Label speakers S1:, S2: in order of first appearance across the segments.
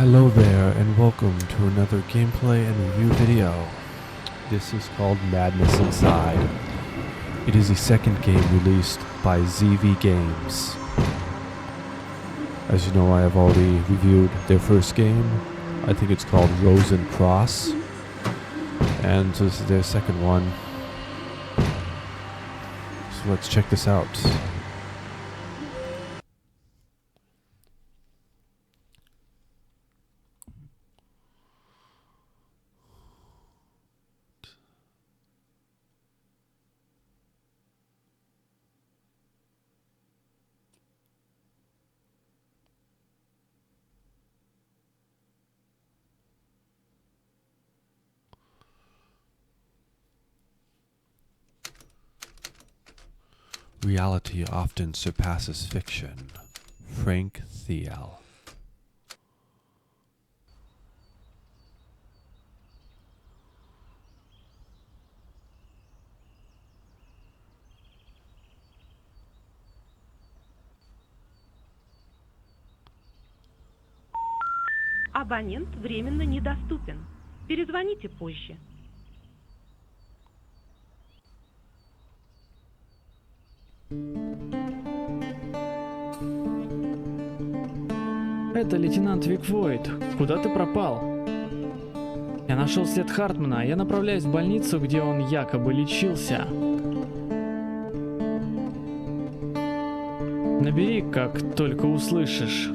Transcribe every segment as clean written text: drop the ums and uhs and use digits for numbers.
S1: Hello there and welcome to another gameplay and review video. This is called Madness Inside. It is the second game released by ZV Games. As you know, I have already reviewed their first game. I think it's called Rose and Cross. And this is their second one. So let's check this out. Reality often surpasses fiction. Frank Thiel.
S2: Абонент временно недоступен. Перезвоните позже.
S3: Это лейтенант Виквойд. Куда ты пропал? Я нашел след Хартмана. Я направляюсь в больницу, где он якобы лечился. Набери, как только услышишь.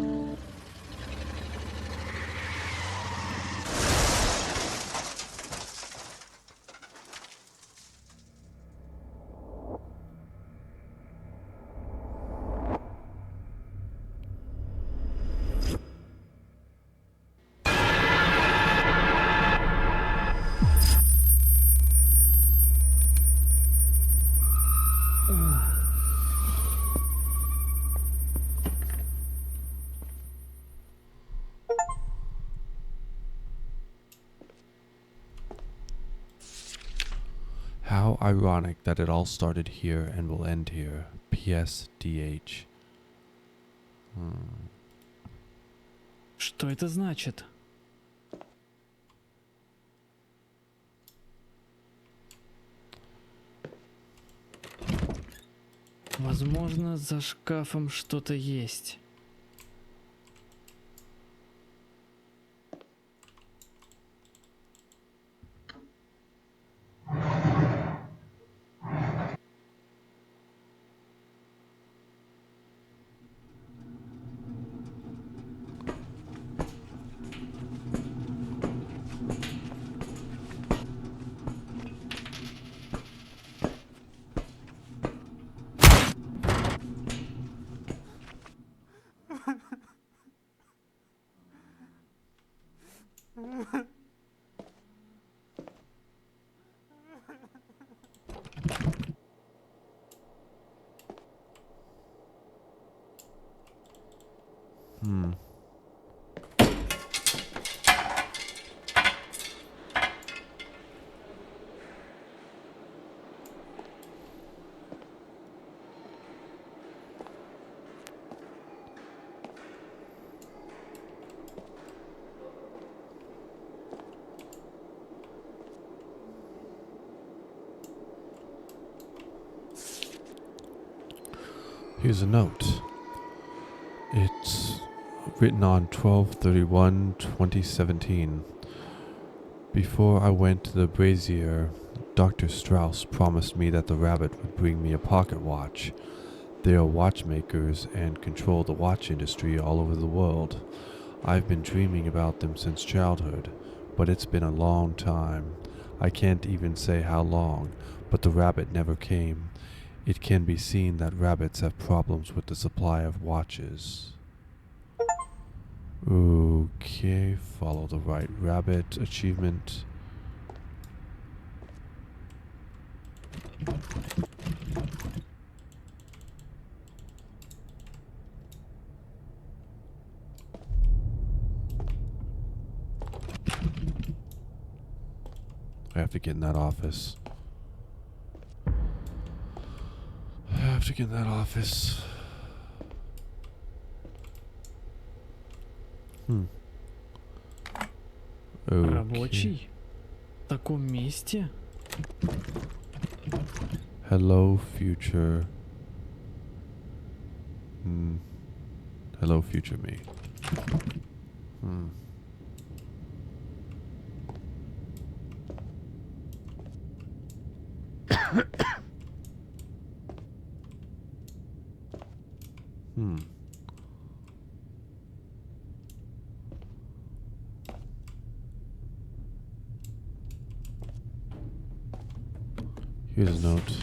S1: How ironic that it all started here and will end here. PSDH.
S3: Что это значит? Возможно, за шкафом что-то есть.
S1: Here's a note. It's written on 12/31/2017. Before I went to the brazier, Dr. Strauss promised me that the rabbit would bring me a pocket watch. They are watchmakers and control the watch industry all over the world. I've been dreaming about them since childhood, but it's been a long time. I can't even say how long, but the rabbit never came. It can be seen that rabbits have problems with the supply of watches. Okay, follow the right rabbit achievement. I have to get in that office. I have to get in that office. Okay.
S3: Рабочий? В таком месте?
S1: Hello, future. Hello, future me. Hmm. Hmm. Here's a note.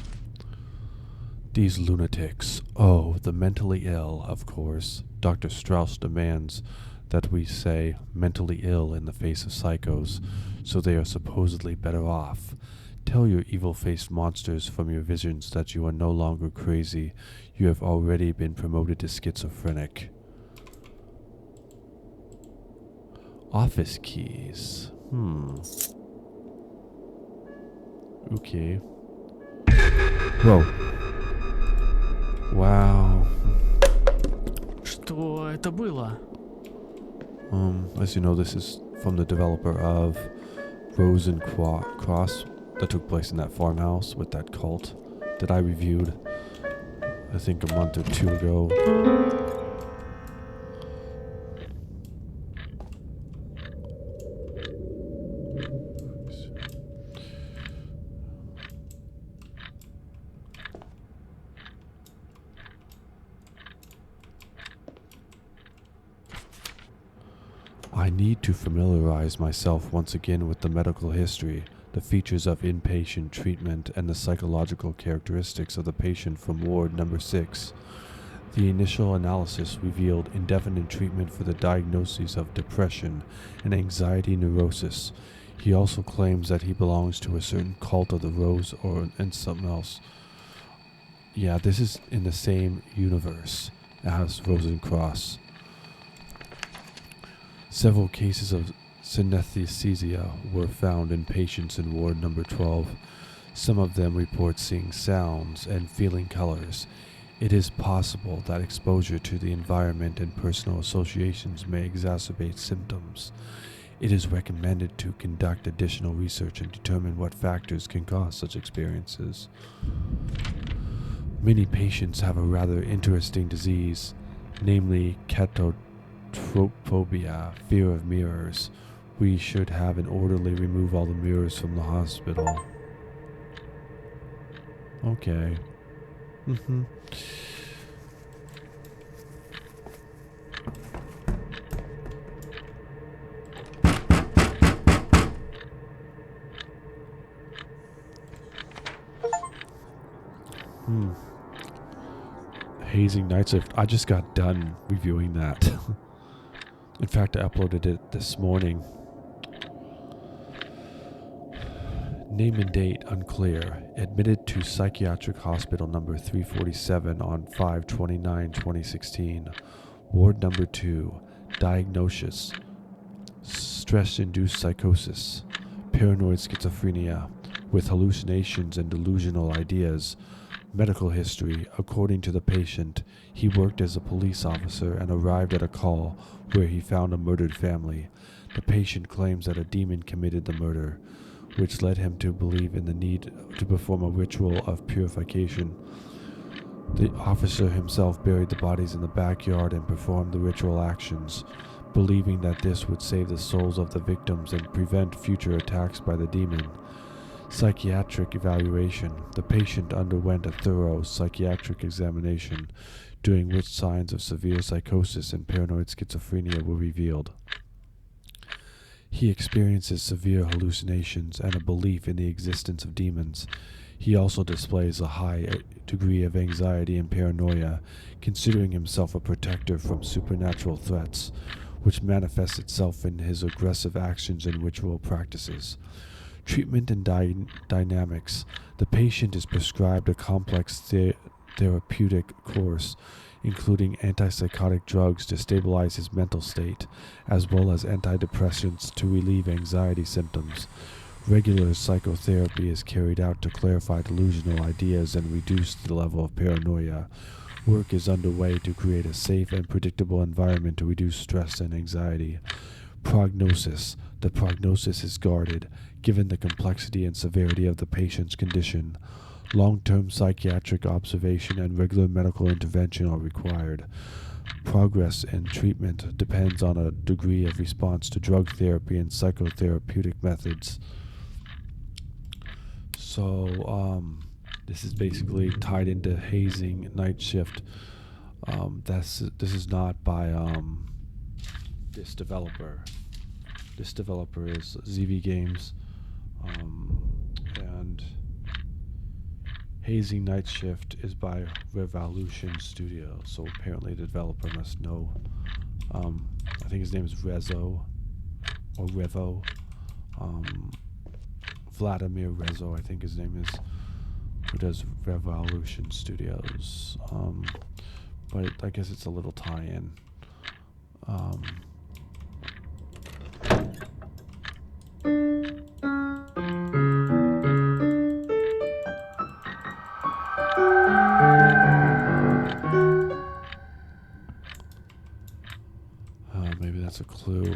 S1: These lunatics. Oh, the mentally ill, of course. Dr. Strauss demands that we say mentally ill in the face of psychos, so they are supposedly better off. Tell your evil-faced monsters from your visions that you are no longer crazy. You have already been promoted to schizophrenic. Office keys. Okay. Whoa. Wow.
S3: Что это было?
S1: As you know, this is from the developer of Rose and Cross that took place in that farmhouse with that cult that I reviewed, I think a month or two ago. I need to familiarize myself once again with the medical history, the features of inpatient treatment, and the psychological characteristics of the patient from ward number 6. The initial analysis revealed indefinite treatment for the diagnoses of depression and anxiety neurosis. He also claims that he belongs to a certain cult of the Rose and something else. Yeah, this is in the same universe as Rose and Cross. Several cases of synesthesia were found in patients in ward number 12. Some of them report seeing sounds and feeling colors. It is possible that exposure to the environment and personal associations may exacerbate symptoms. It is recommended to conduct additional research and determine what factors can cause such experiences. Many patients have a rather interesting disease, namely Trophobia, fear of mirrors. We should have an orderly remove all the mirrors from the hospital. Okay. Hazing Night Shift. I just got done reviewing that. In fact, I uploaded it this morning. Name and date unclear. Admitted to psychiatric hospital number 347 on 5/29/2016. Ward number 2. Diagnosis: stress-induced psychosis, paranoid schizophrenia, with hallucinations and delusional ideas. Medical history: according to the patient, he worked as a police officer and arrived at a call where he found a murdered family. The patient claims that a demon committed the murder, which led him to believe in the need to perform a ritual of purification. The officer himself buried the bodies in the backyard and performed the ritual actions, believing that this would save the souls of the victims and prevent future attacks by the demon. Psychiatric evaluation: the patient underwent a thorough psychiatric examination, during which signs of severe psychosis and paranoid schizophrenia were revealed. He experiences severe hallucinations and a belief in the existence of demons. He also displays a high degree of anxiety and paranoia, considering himself a protector from supernatural threats, which manifests itself in his aggressive actions and ritual practices. Treatment and dynamics: the patient is prescribed a complex therapeutic course, including antipsychotic drugs to stabilize his mental state, as well as antidepressants to relieve anxiety symptoms. Regular psychotherapy is carried out to clarify delusional ideas and reduce the level of paranoia. Work is underway to create a safe and predictable environment to reduce stress and anxiety. Prognosis. The prognosis is guarded, given the complexity and severity of the patient's condition. Long-term psychiatric observation and regular medical intervention are required. Progress in treatment depends on a degree of response to drug therapy and psychotherapeutic methods. So, this is basically tied into hazing night shift. This is not by this developer. This developer is ZV Games, and Hazing Night Shift is by Revolution Studio. So apparently the developer must know. I think his name is Rezo or Revo. Vladimir Rezo, I think his name is, who does Revolution Studios. But I guess it's a little tie-in. Maybe that's a clue.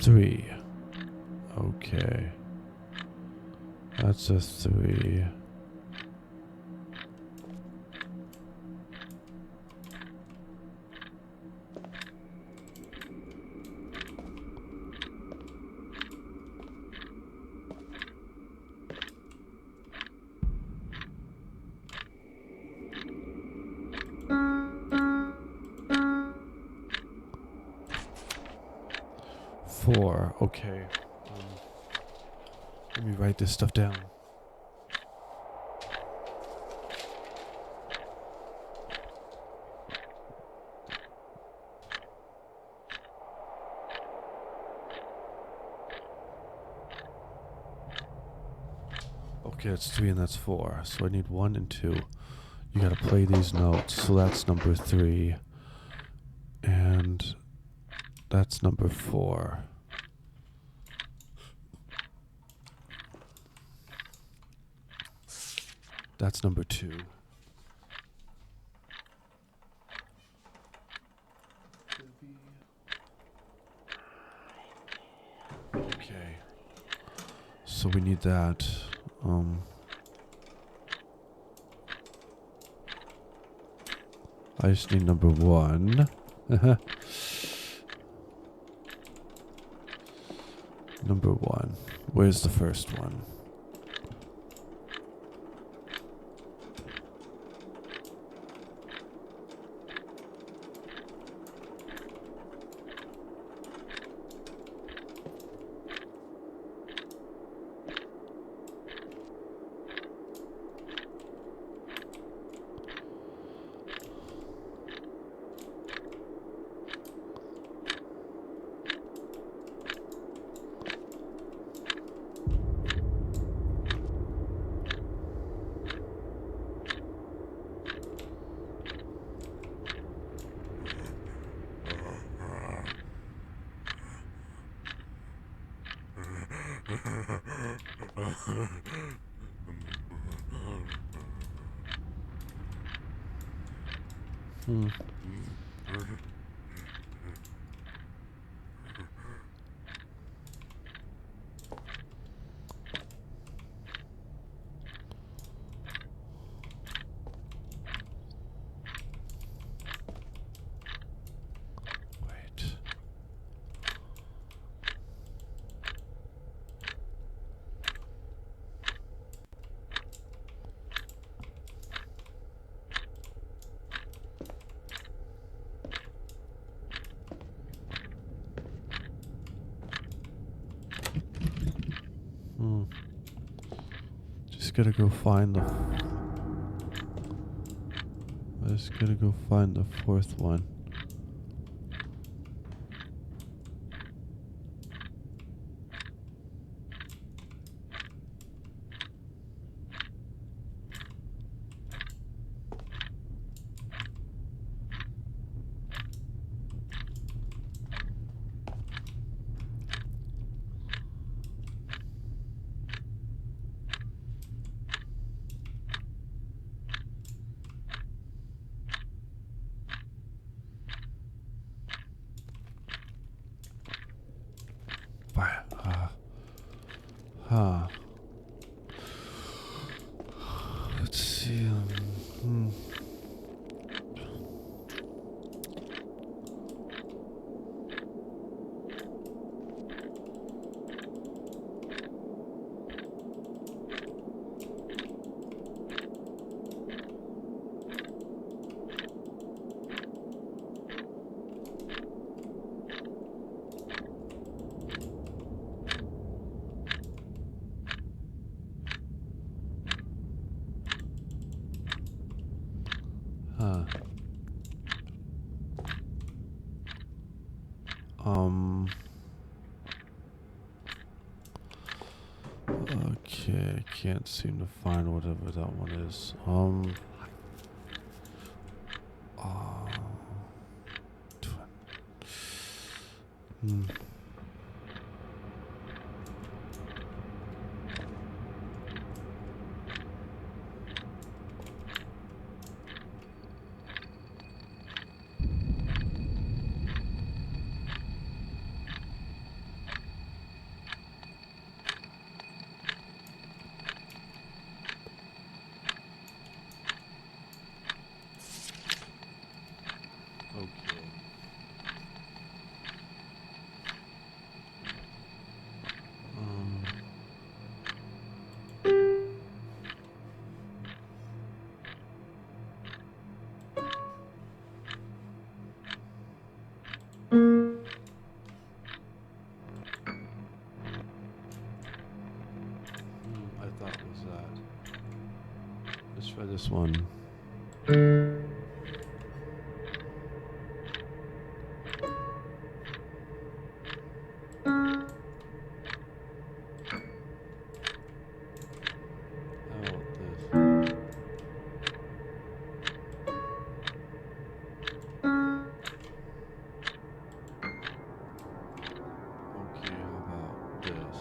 S1: Three. Okay. That's a 3. Four. Okay. Let me write this stuff down. Okay, that's 3 and that's 4. So I need 1 and 2. You gotta play these notes. So that's number 3. And that's number 4. That's number 2. Okay. So we need that. I just need number 1. Number 1. Where's the first one? Wait. Just gotta go find the... I just gotta go find the fourth one. Huh. Let's see. Huh. Okay, I can't seem to find whatever that one is. Hmm. Okay. I thought it was that. Let's try this one. How about this? Okay, how about this?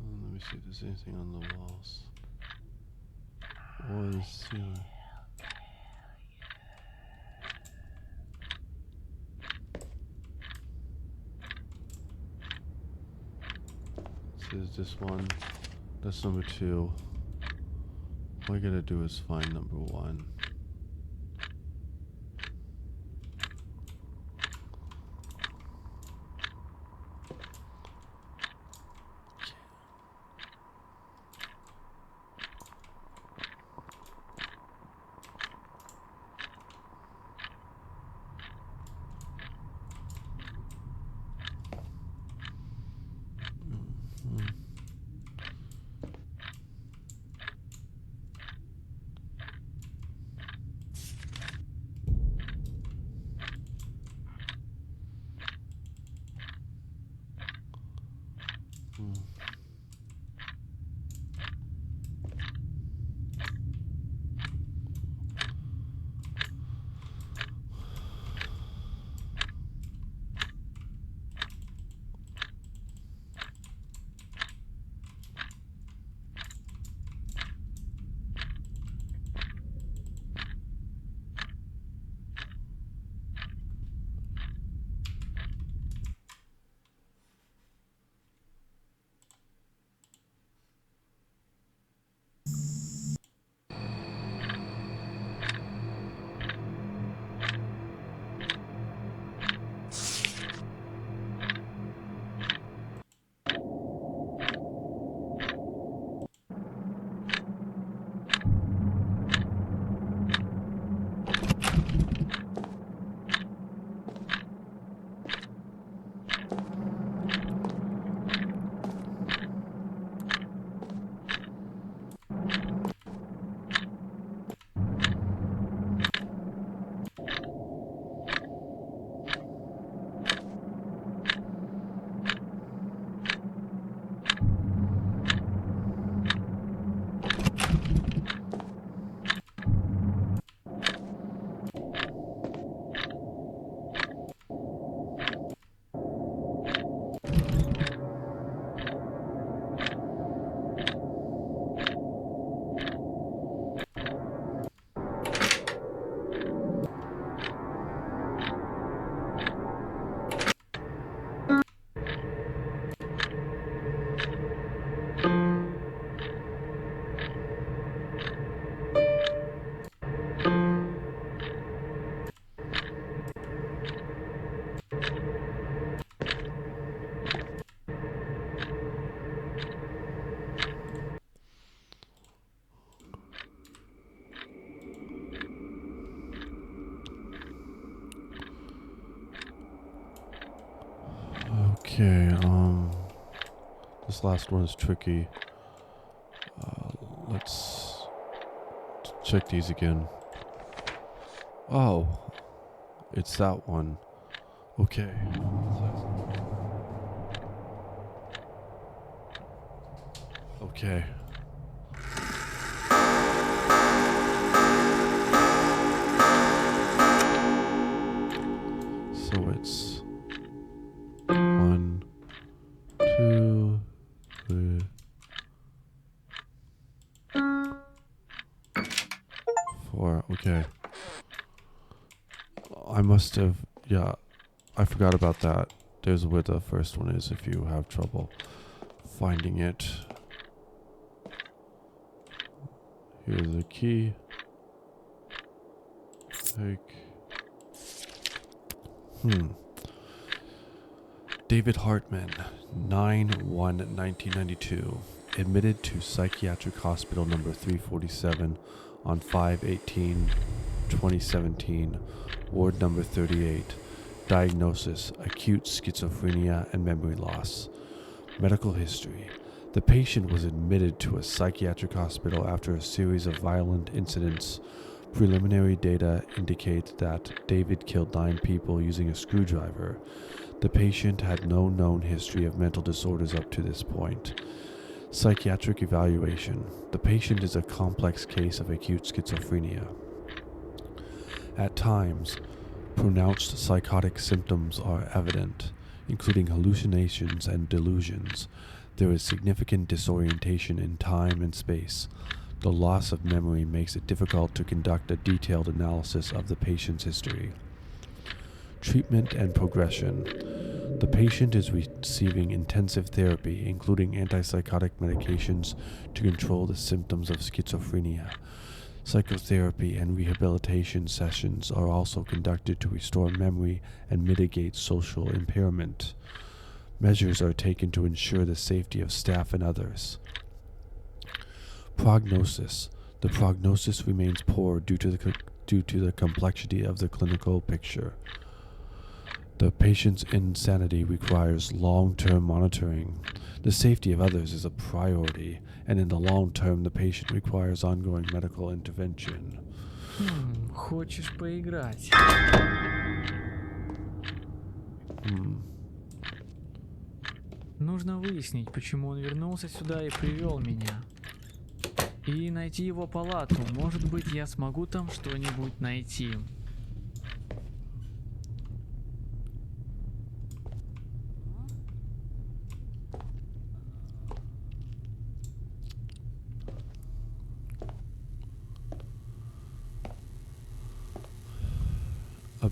S1: Let me see if there's anything on the walls. Or the ceiling. So there's this one. That's number 2. All I gotta do is find number 1. Okay, this last one is tricky. Let's check these again. Oh, it's that one. Okay. Okay. So it's 1, 2, 3, 4. Okay. I must have, yeah, I forgot about that. There's where the first one is if you have trouble finding it. Here's the key. Take. David Hartman, 9/1/1992, admitted to psychiatric hospital number 347 on 5/18/2017, ward number 38. Diagnosis: acute schizophrenia and memory loss. Medical history: the patient was admitted to a psychiatric hospital after a series of violent incidents. Preliminary data indicate that David killed 9 people using a screwdriver. The patient had no known history of mental disorders up to this point. Psychiatric evaluation: the patient is a complex case of acute schizophrenia. At times, pronounced psychotic symptoms are evident, including hallucinations and delusions. There is significant disorientation in time and space. The loss of memory makes it difficult to conduct a detailed analysis of the patient's history. Treatment and progression: the patient is receiving intensive therapy, including antipsychotic medications to control the symptoms of schizophrenia. Psychotherapy and rehabilitation sessions are also conducted to restore memory and mitigate social impairment. Measures are taken to ensure the safety of staff and others. Prognosis: the prognosis remains poor due to the complexity of the clinical picture. The patient's insanity requires long-term monitoring. The safety of others is a priority, and in the long term, the patient requires ongoing medical intervention.
S3: Хочешь поиграть? Нужно выяснить, почему он вернулся сюда и привел меня. И найти его палату. Может быть, я смогу там что-нибудь найти.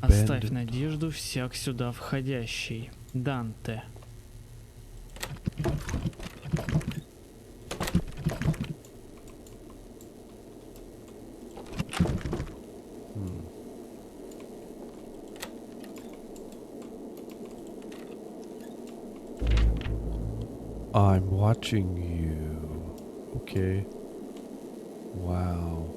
S3: Оставь надежду всяк сюда входящий. Данте.
S1: I'm watching you. Okay. Wow.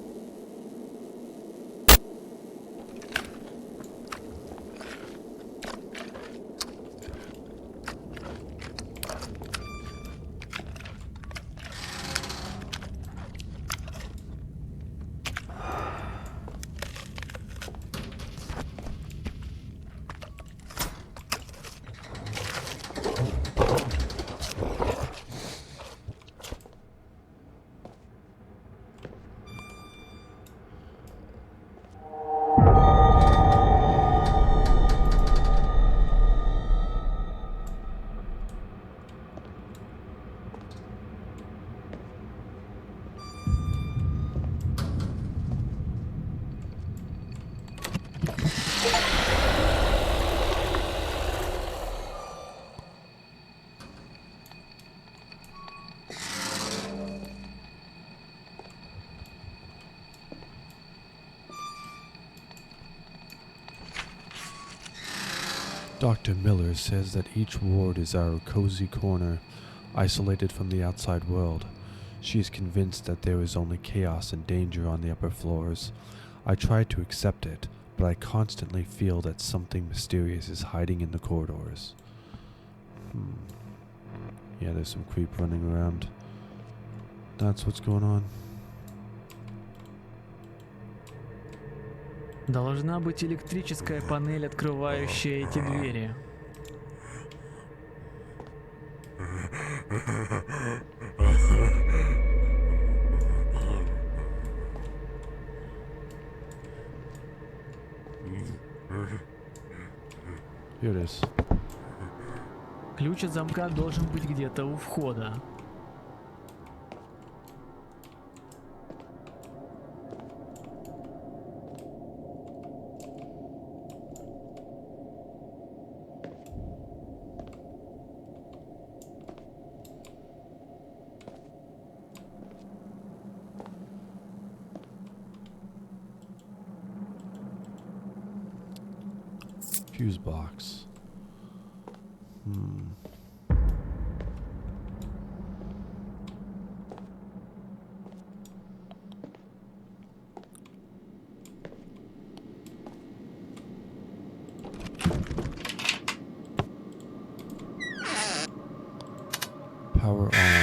S1: Dr. Miller says that each ward is our cozy corner, isolated from the outside world. She is convinced that there is only chaos and danger on the upper floors. I try to accept it, but I constantly feel that something mysterious is hiding in the corridors. Yeah, there's some creep running around. That's what's going on.
S3: Должна быть электрическая панель, открывающая эти двери.
S1: Here it is.
S3: Ключ от замка должен быть где-то у входа.
S1: Fuse box. Power on.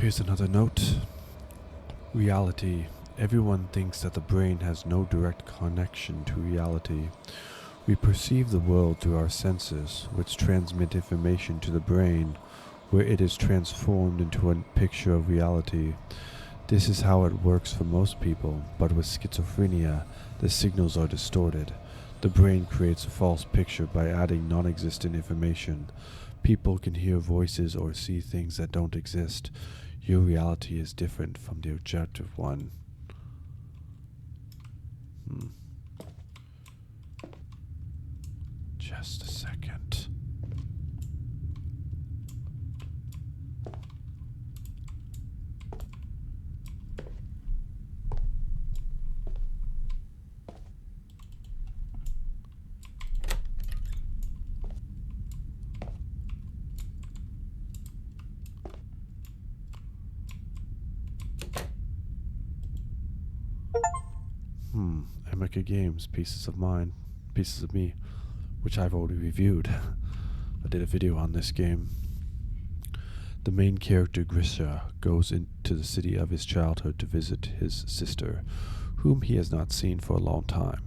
S1: Here's another note. Reality. Everyone thinks that the brain has no direct connection to reality. We perceive the world through our senses, which transmit information to the brain, where it is transformed into a picture of reality. This is how it works for most people, but with schizophrenia, the signals are distorted. The brain creates a false picture by adding non-existent information. People can hear voices or see things that don't exist. Your reality is different from the objective one. Just a second. Emeka Games, Pieces of Me, which I've already reviewed. I did a video on this game. The main character, Grisha, goes into the city of his childhood to visit his sister, whom he has not seen for a long time.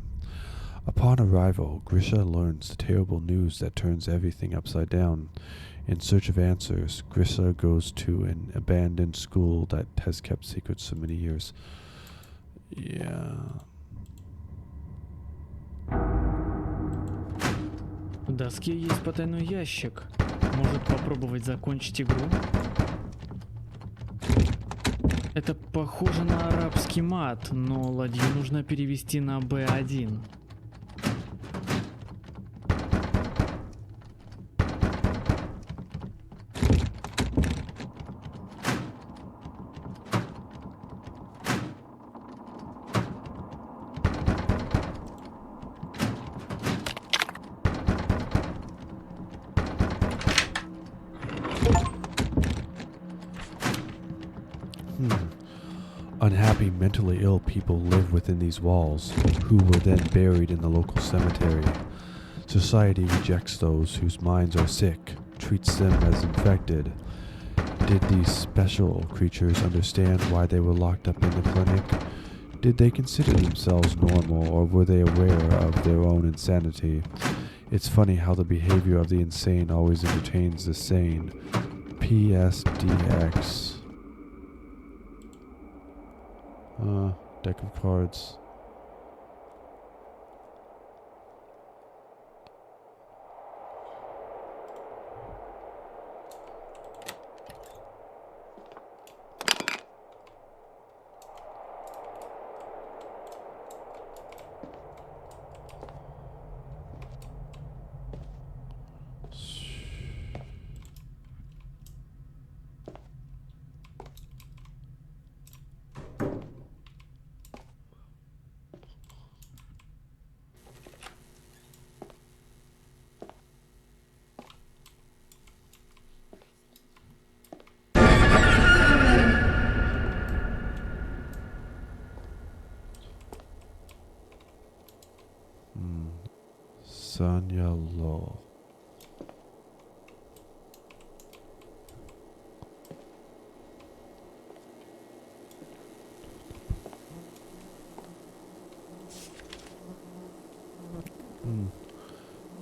S1: Upon arrival, Grisha learns the terrible news that turns everything upside down. In search of answers, Grisha goes to an abandoned school that has kept secrets for many years. Yeah.
S3: В доске есть потайной ящик. Может попробовать закончить игру? Это похоже на арабский мат, но ладью нужно перевести на B1.
S1: Unhappy, mentally ill people live within these walls, who were then buried in the local cemetery. Society rejects those whose minds are sick, treats them as infected. Did these special creatures understand why they were locked up in the clinic? Did they consider themselves normal, or were they aware of their own insanity? It's funny how the behavior of the insane always entertains the sane. PSDX. Deck of cards. Lasagna Lol.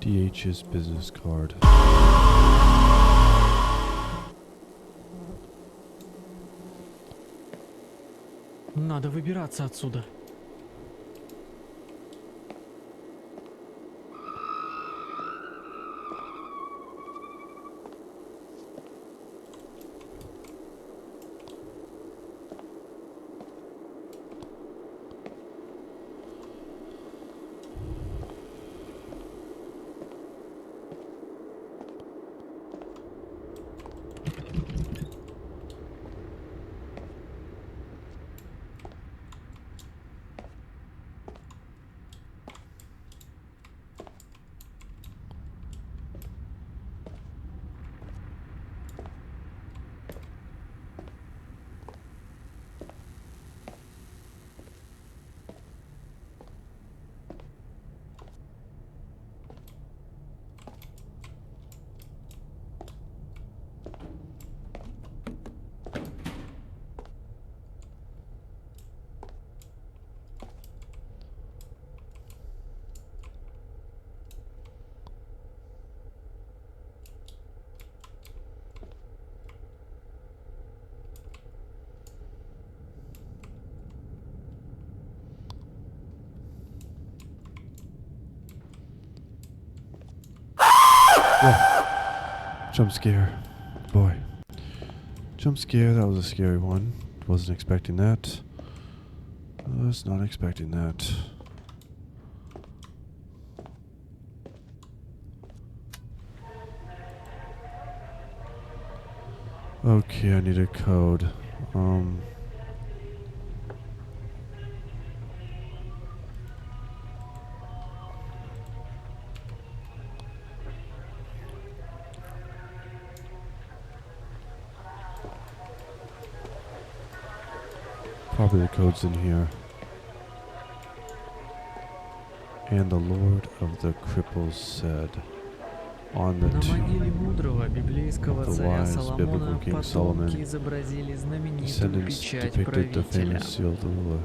S1: DH's business card.
S3: Надо выбираться отсюда.
S1: Jump scare. Boy. Jump scare, that was a scary one. Wasn't expecting that. Was not expecting that. Okay, I need a code. Probably the code's in here. And the Lord of the Cripples said, on the
S3: На
S1: tomb,
S3: могиле мудрого библейского
S1: the
S3: царя
S1: wise
S3: Соломона
S1: biblical King
S3: потомки
S1: Solomon,
S3: изобразили знаменитую
S1: descendants
S3: печать
S1: depicted the
S3: правителя.
S1: famous seal of the ruler.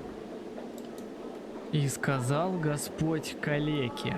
S3: И сказал Господь калеке: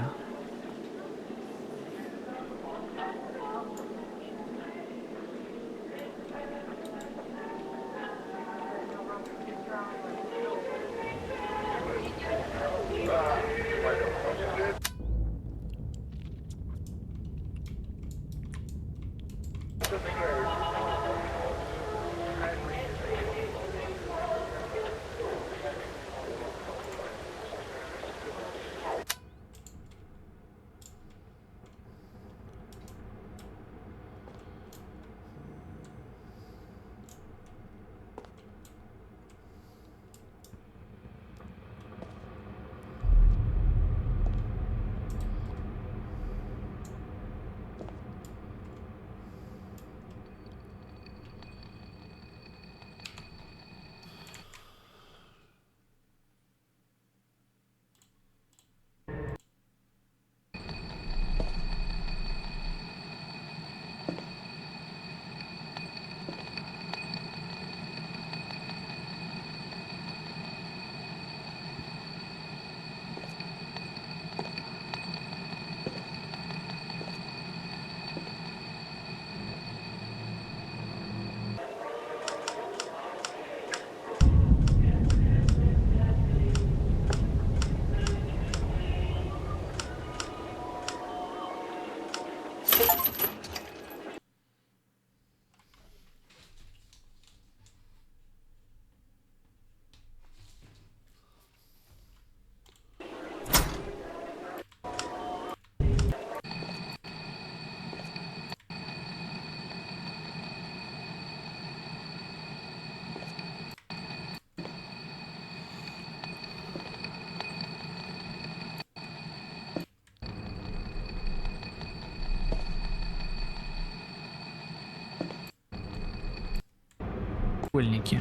S3: школьники.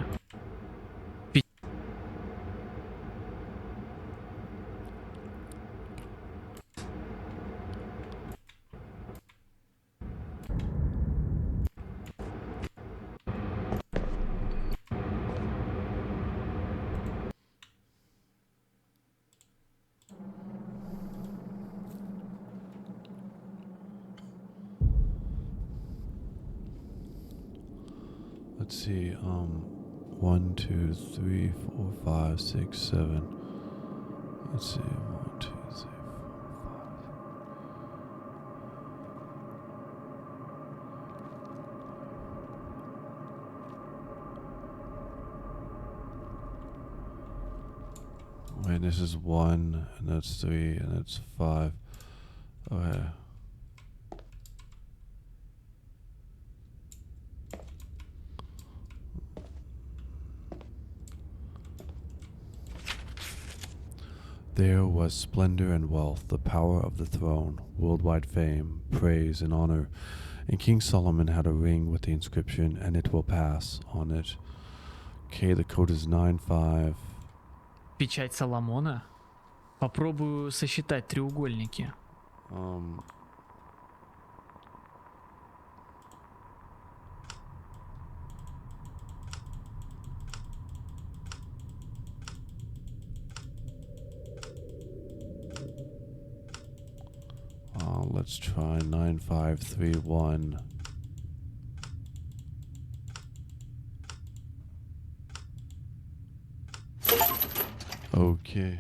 S1: let's see. 1, 2, 3, 4, 5, 6, 7. Let's see. 1, 2, 3, 4, 5. Wait, this is 1, and that's 3, and that's 5. Okay. There was splendor and wealth, the power of the throne, worldwide fame, praise, and honor. And King Solomon had a ring with the inscription, "And it will pass," on it. Okay, the code is 95.
S3: Печать Соломона? Попробую сосчитать треугольники.
S1: Let's try 9531. Okay.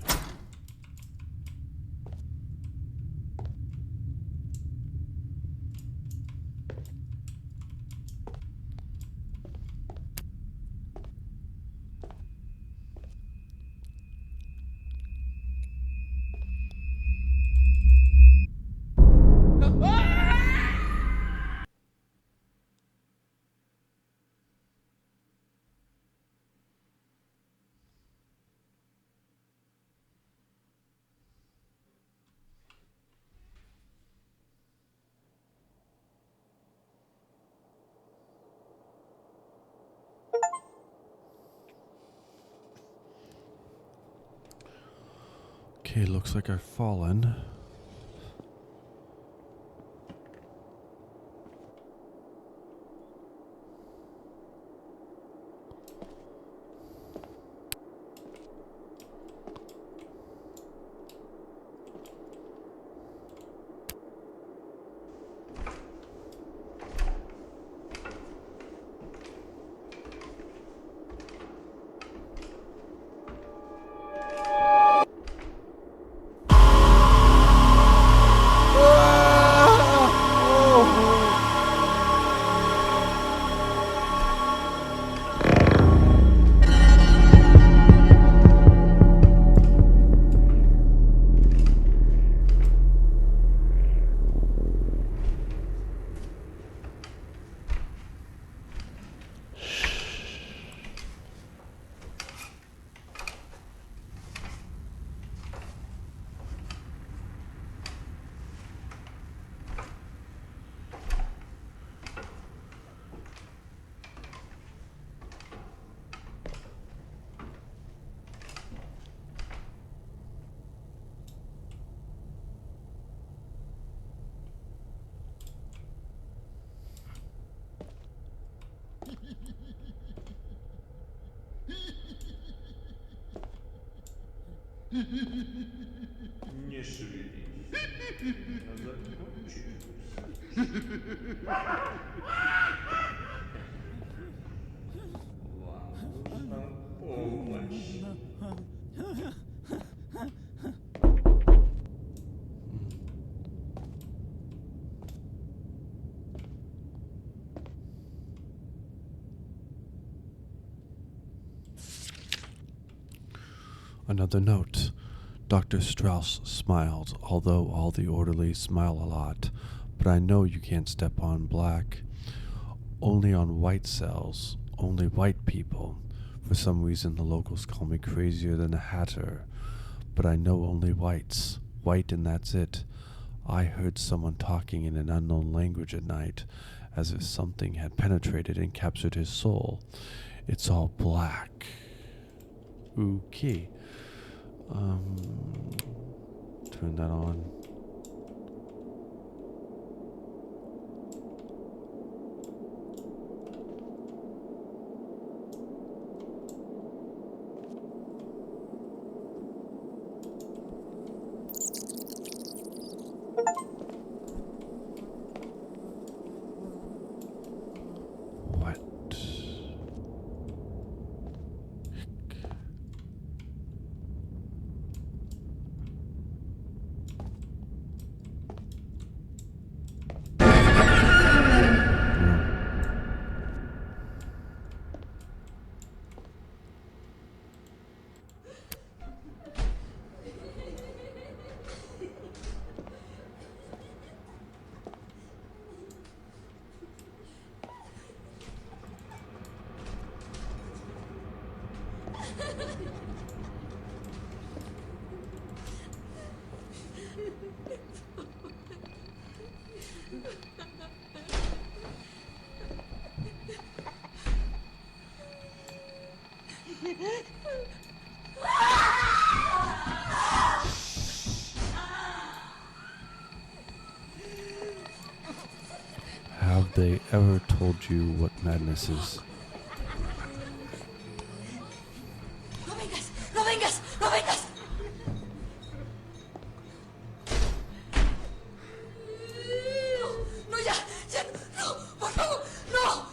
S1: Okay, looks like I've fallen.
S4: Не шевелись. Закончилось. Вам нужна помощь.
S1: Another note. Dr. Strauss smiled, although all the orderlies smile a lot. But I know you can't step on black. Only on white cells. Only white people. For some reason, the locals call me crazier than a hatter. But I know only whites. White, and that's it. I heard someone talking in an unknown language at night, as if something had penetrated and captured his soul. It's all black. Okay. Turn that on. What? Have they ever told you what madness is?
S5: ¡No vengas! ¡No vengas! ¡No vengas! No, ya, ya, no, por favor, no.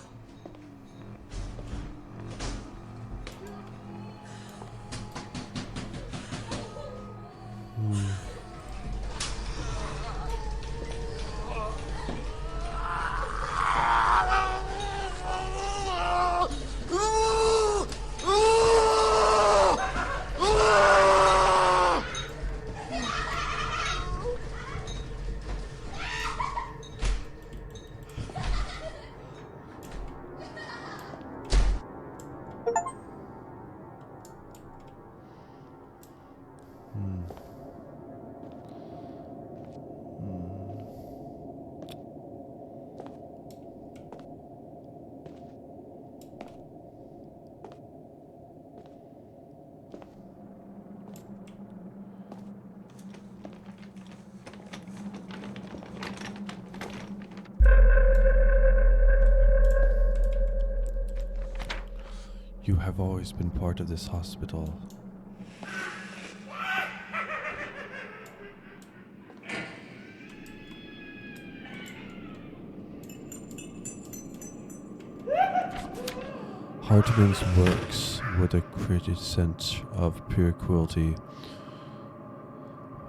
S1: You have always been part of this hospital. Hartman's works were the quintessence of pure cruelty.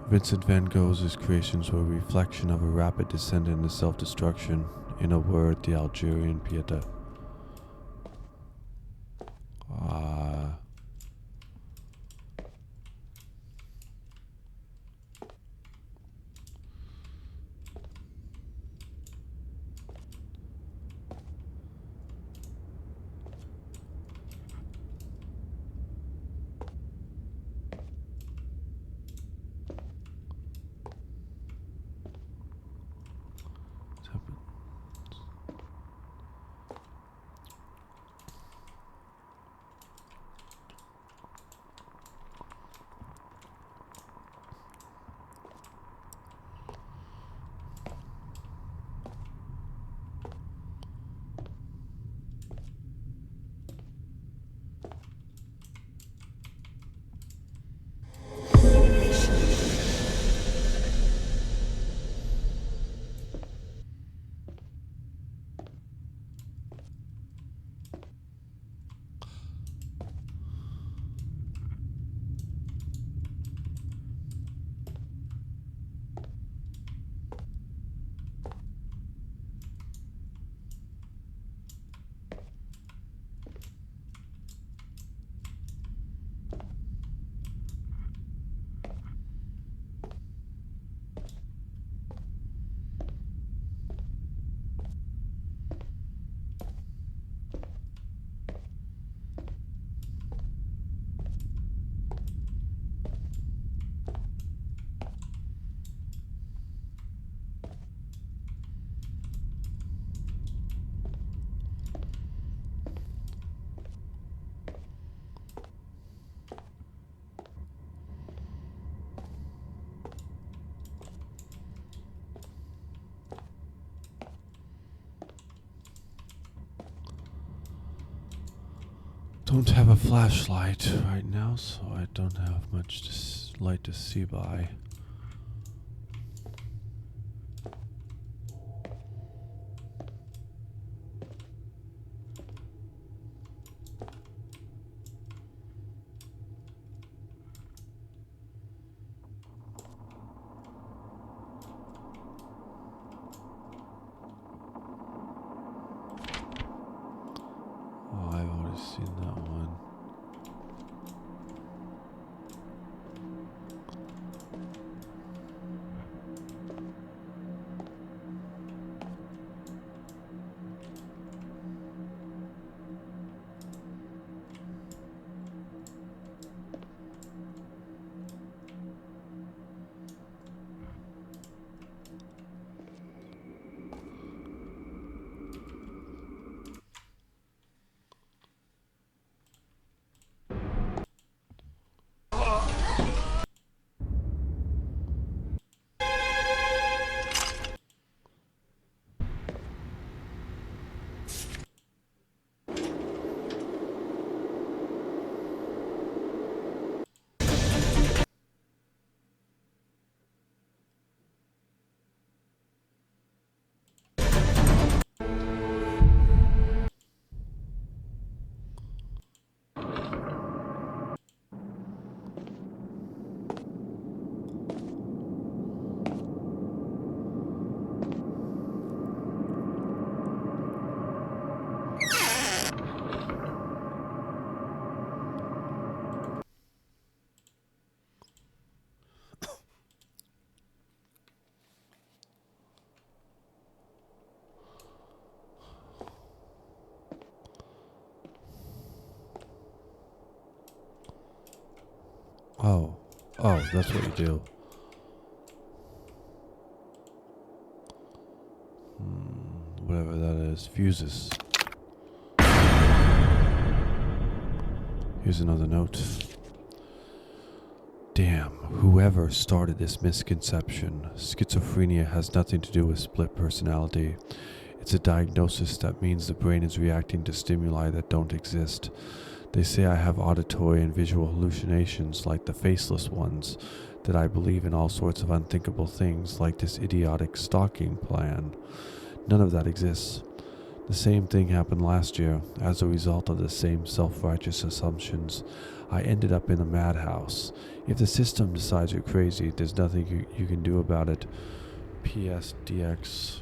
S1: Vincent van Gogh's creations were a reflection of a rapid descent into self-destruction. In a word, the Algerian Pieta. Don't have a flashlight right now, so I don't have much light to see by. Oh, I've already seen that one. Oh. Oh, that's what you do. Whatever that is. Fuses. Here's another note. Damn, whoever started this misconception. Schizophrenia has nothing to do with split personality. It's a diagnosis that means the brain is reacting to stimuli that don't exist. They say I have auditory and visual hallucinations like the faceless ones, that I believe in all sorts of unthinkable things like this idiotic stalking plan. None of that exists. The same thing happened last year. As a result of the same self-righteous assumptions, I ended up in a madhouse. If the system decides you're crazy, there's nothing you can do about it. PSDX.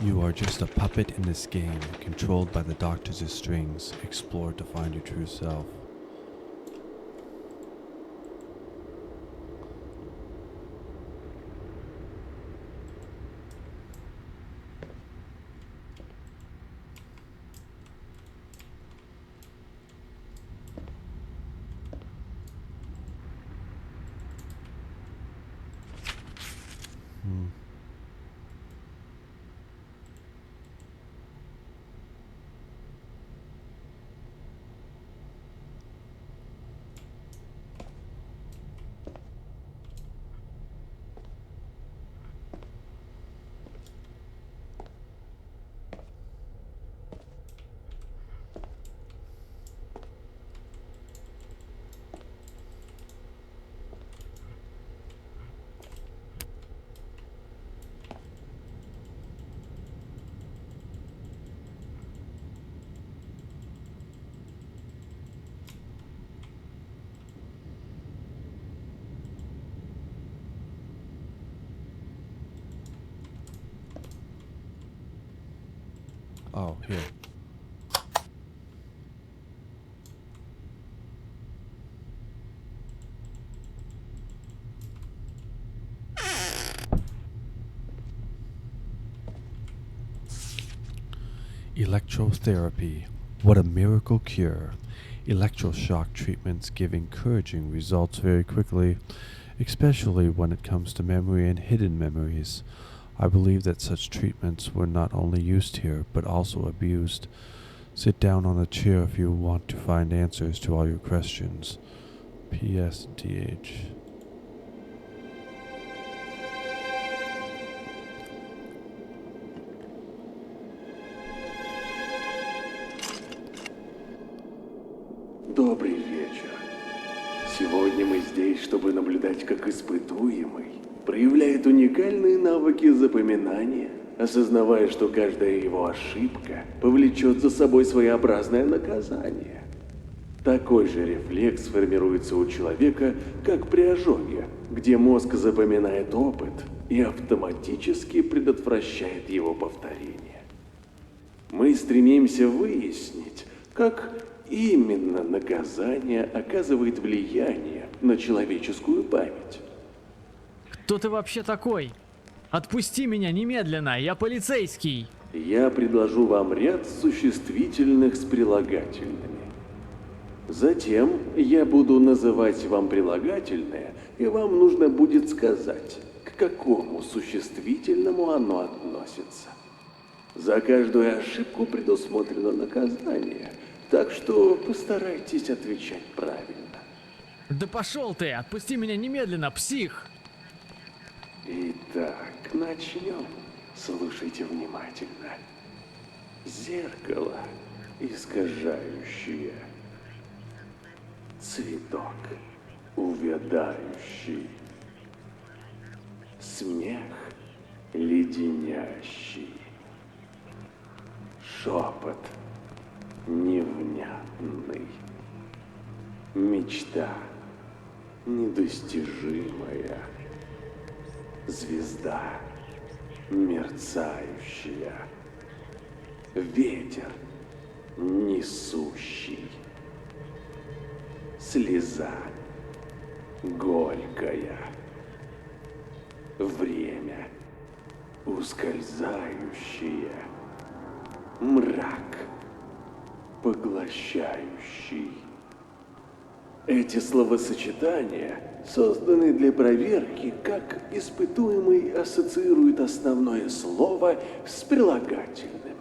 S1: You are just a puppet in this game, controlled by the doctor's strings. Explore to find your true self. Oh, here. Electrotherapy. What a miracle cure. Electroshock treatments give encouraging results very quickly, especially when it comes to memory and hidden memories. I believe that such treatments were not only used here, but also abused. Sit down on a chair if you want to find answers to all your questions. PSDH.
S6: Добрый вечер. Сегодня мы здесь, чтобы наблюдать, как испытуемый проявляет уникальные навыки запоминания, осознавая, что каждая его ошибка повлечет за собой своеобразное наказание. Такой же рефлекс формируется у человека, как при ожоге, где мозг запоминает опыт и автоматически предотвращает его повторение. Мы стремимся выяснить, как именно наказание оказывает влияние на человеческую память.
S3: Кто ты вообще такой? Отпусти меня немедленно, я полицейский.
S6: Я предложу вам ряд существительных с прилагательными. Затем я буду называть вам прилагательное, и вам нужно будет сказать, к какому существительному оно относится. За каждую ошибку предусмотрено наказание, так что постарайтесь отвечать правильно.
S3: Да пошел ты, отпусти меня немедленно, псих.
S6: Итак, начнем. Слушайте внимательно. Зеркало искажающее. Цветок увядающий. Смех леденящий. Шепот невнятный. Мечта недостижимая. Звезда мерцающая. Ветер несущий. Слеза горькая. Время ускользающее. Мрак поглощающий. Эти словосочетания созданы для проверки, как испытуемый ассоциирует основное слово с прилагательным.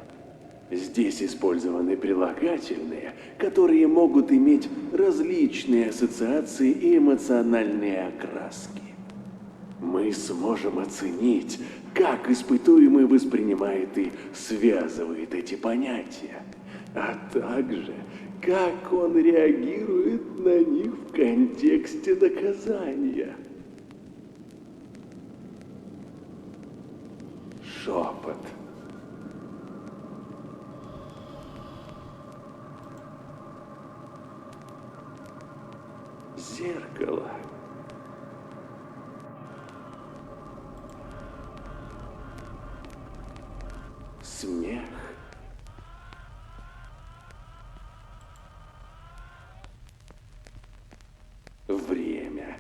S6: Здесь использованы прилагательные, которые могут иметь различные ассоциации и эмоциональные окраски. Мы сможем оценить, как испытуемый воспринимает и связывает эти понятия, а также как он реагирует на них в контексте наказания. Шепот. Зеркало. Смех. Время.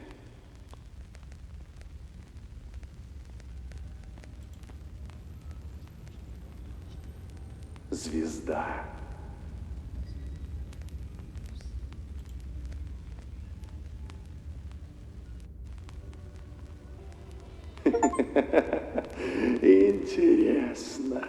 S6: Звезда. Интересно.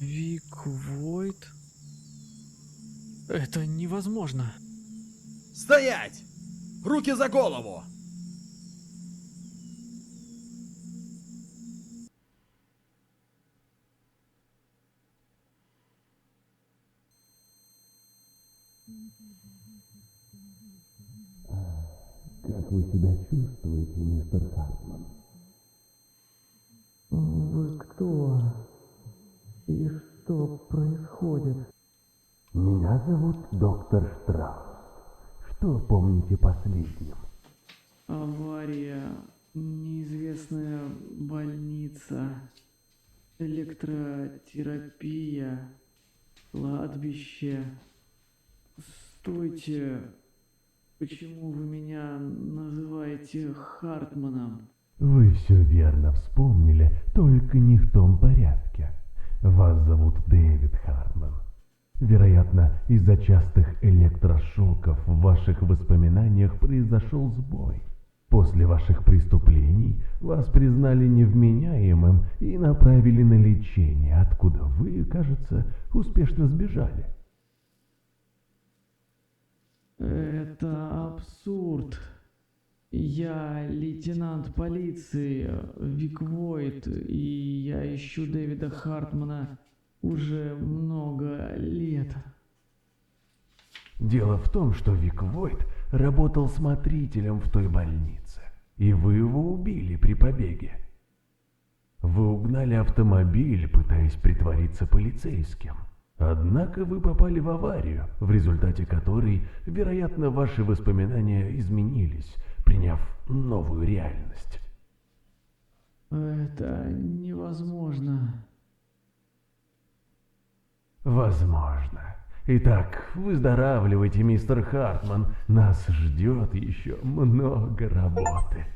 S3: Вик Войт? Это невозможно.
S7: Стоять! Руки за голову!
S6: Как вы себя чувствуете, мистер Хартман?
S3: Вы кто? И что происходит?
S6: Меня зовут доктор Штраус. Что помните последним?
S3: Авария, неизвестная больница, электротерапия, кладбище. Стойте, почему вы меня называете Хартманом?
S6: Вы все верно вспомнили, только не в том порядке. Вас зовут Дэвид Хартман. Вероятно, из-за частых электрошоков в ваших воспоминаниях произошел сбой. После ваших преступлений вас признали невменяемым и направили на лечение, откуда вы, кажется, успешно сбежали.
S3: Это абсурд. Я лейтенант полиции Вик Войт, и я ищу Дэвида Хартмана уже много лет.
S6: Дело в том, что Вик Войт работал смотрителем в той больнице, и вы его убили при побеге. Вы угнали автомобиль, пытаясь притвориться полицейским. Однако вы попали в аварию, в результате которой, вероятно, ваши воспоминания изменились, приняв новую реальность.
S3: Это невозможно.
S6: Возможно. Итак, выздоравливайте, мистер Хартман. Нас ждет еще много работы.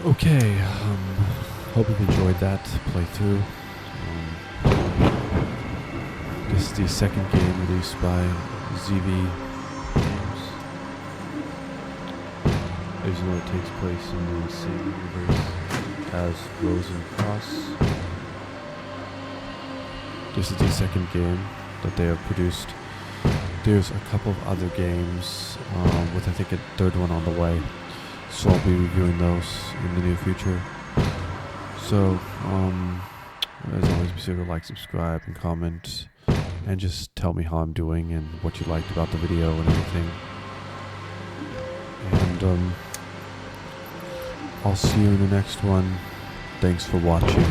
S1: Okay, hope you've enjoyed that playthrough. This is the second game released by ZV Games. As you know, it takes place in the same universe as Rose and Cross. This is the second game that they have produced. There's a couple of other games, with I think a third one on the way. So I'll be reviewing those in the near future. So, as always, be sure to like, subscribe, and comment, and just tell me how I'm doing and what you liked about the video and everything. And I'll see you in the next one. Thanks for watching.